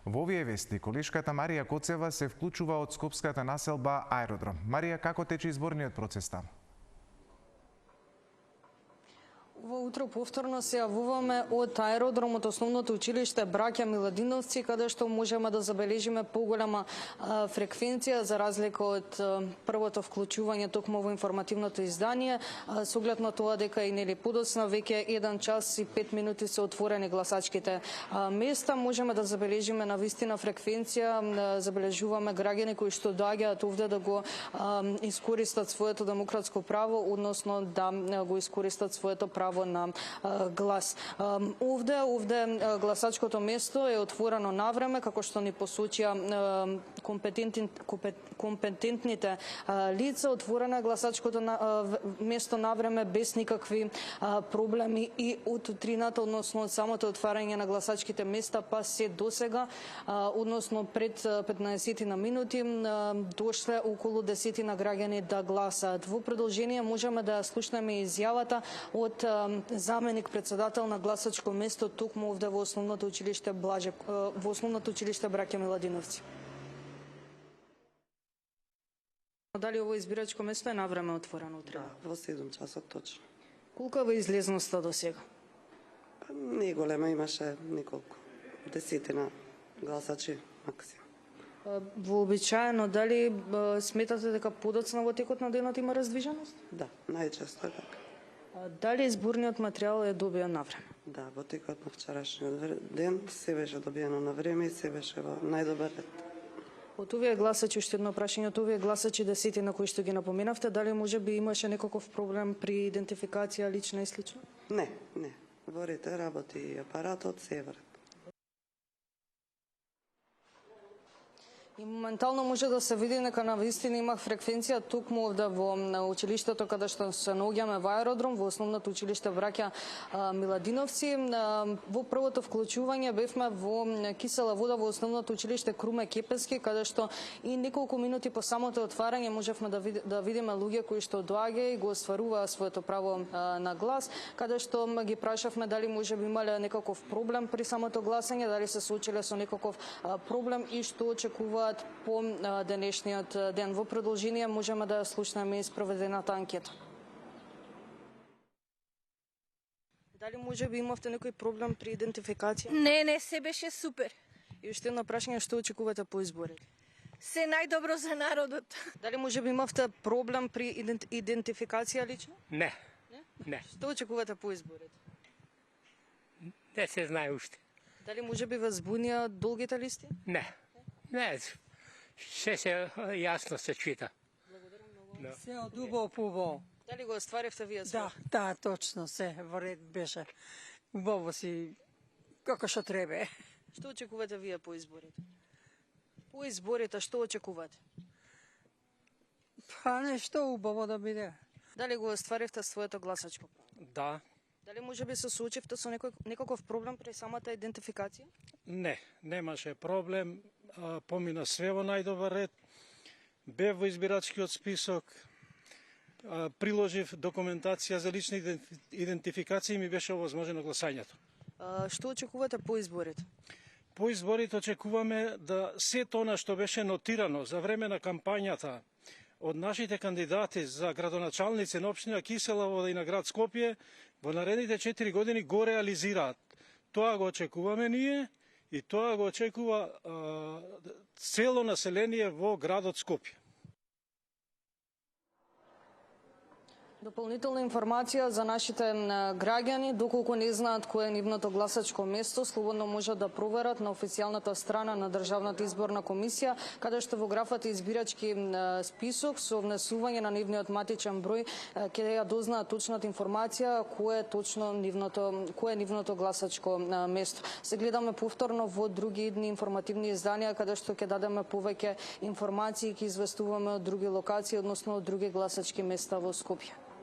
Во овие вести, колешката Марија Коцева се вклучува од скопската населба Аеродром. Марија, како тече изборниот процес таму? Во утро повторно се јавуваме од Аеродром, од основното училиште Браќа Миладиновци, каде што можеме да забележиме поголема фреквенција за разлика од првото вклучување токму во информативното издание, со оглед на тоа дека и нели подоцна веќе 1 час и 5 минути се отворени гласачките места, можеме да забележиме навистина фреквенција, забележуваме граѓани кои што доаѓаат овде да го искористат своето демократско право, односно да го искористат своето право на глас. Овде гласачкото место е отворено навреме, како што ни посочија компетентните лица. Отворено е гласачкото место навреме без никакви проблеми и од утрината, односно од самото отварање на гласачките места па се досега, односно пред 15 на минути дошле околу 10 на граѓани да гласаат. Во продолжение можеме да слушнеме изјавата од заменик председател на гласачко место токму овде во основното училиште Браќа Миладиновци. Дали ово избирачко место е навреме отворено утре? Да, во 7 часот точно. Колку е излезноста до сега? Не голема, имаше неколку десетина гласачи максимум. Вообичаено, дали сметате дека подоцна во текот на денот има раздвиженост? Да, најчесто е така. Дали изборниот материјал е добиен на време? Да, во текот на вчерашниот ден се беше добиено на време и се беше во најдобар ред. Од овие гласачи, уште едно прашање, од овие гласачи 10 на кои што ги напоменавте, дали може би имаше некаков проблем при идентификација лична и слично? Не. Во ред работи и апаратот, се вред. И моментално може да се види дека навистина има фреквенција токму овде во училиштето каде што се наоѓаме во Аеродром, во основното училиште Браќа Миладиновци. Во првото вклучување бевме во кисела вода во основното училиште Круме Кепески, каде што и неколку минути по самото отварање можевме да видиме луѓе кои што доаѓаат и го остваруваа своето право на глас, каде што ги прашавме дали може би имале некаков проблем при самото гласање, дали се соочиле со некаков проблем и што очекува по денешниот ден. Во продолжение можеме да слушнеме испроведената анкета. Дали може би имавте некој проблем при идентификација? Не, се беше супер. И уште едно прашање, што очекувате по изборите? Се најдобро за народот. Дали може би имавте проблем при идентификација лично? Не. Што очекувате по изборите? Не се знае уште. Дали може би вас збунија долгите листи? Не, се јасно се чита. Благодарам многу. Се од убаво по убаво. Дали го остваривте вие Да, точно, се во ред беше. Убаво си, како што треба. Што очекувате вие по изборите? По изборите што очекувате? Па нешто убаво да биде. Дали го остваривте своето гласачко право? Да. Дали може би се соочивте со некаков проблем при самата идентификација? Не, немаше проблем. Помина све во најдобар ред. Бев во избирачкиот список. Приложив документација за лична идентификација и ми беше овозможено гласањето. Што очекувате по изборите? По изборите очекуваме да се тоа што беше нотирано за време на кампањата од нашите кандидати за градоначалници на општина Кисела Вода и на град Скопје во наредните 4 години го реализираат. Тоа го очекуваме ние и тоа го очекува цело население во градот Скопје. Дополнителна информација за нашите граѓани, доколку не знаат кој е нивното гласачко место, слободно можат да проверат на официјалната страна на Државната изборна комисија, каде што во графата избирачки список со внесување на нивниот матичен број ќе ја дознаат точната информација кој е нивното гласачко место. Се гледаме повторно во други идни информативни изданија каде што ќе дадеме повеќе информации и ќе известуваме од други локации, односно од други гласачки места во Скопје.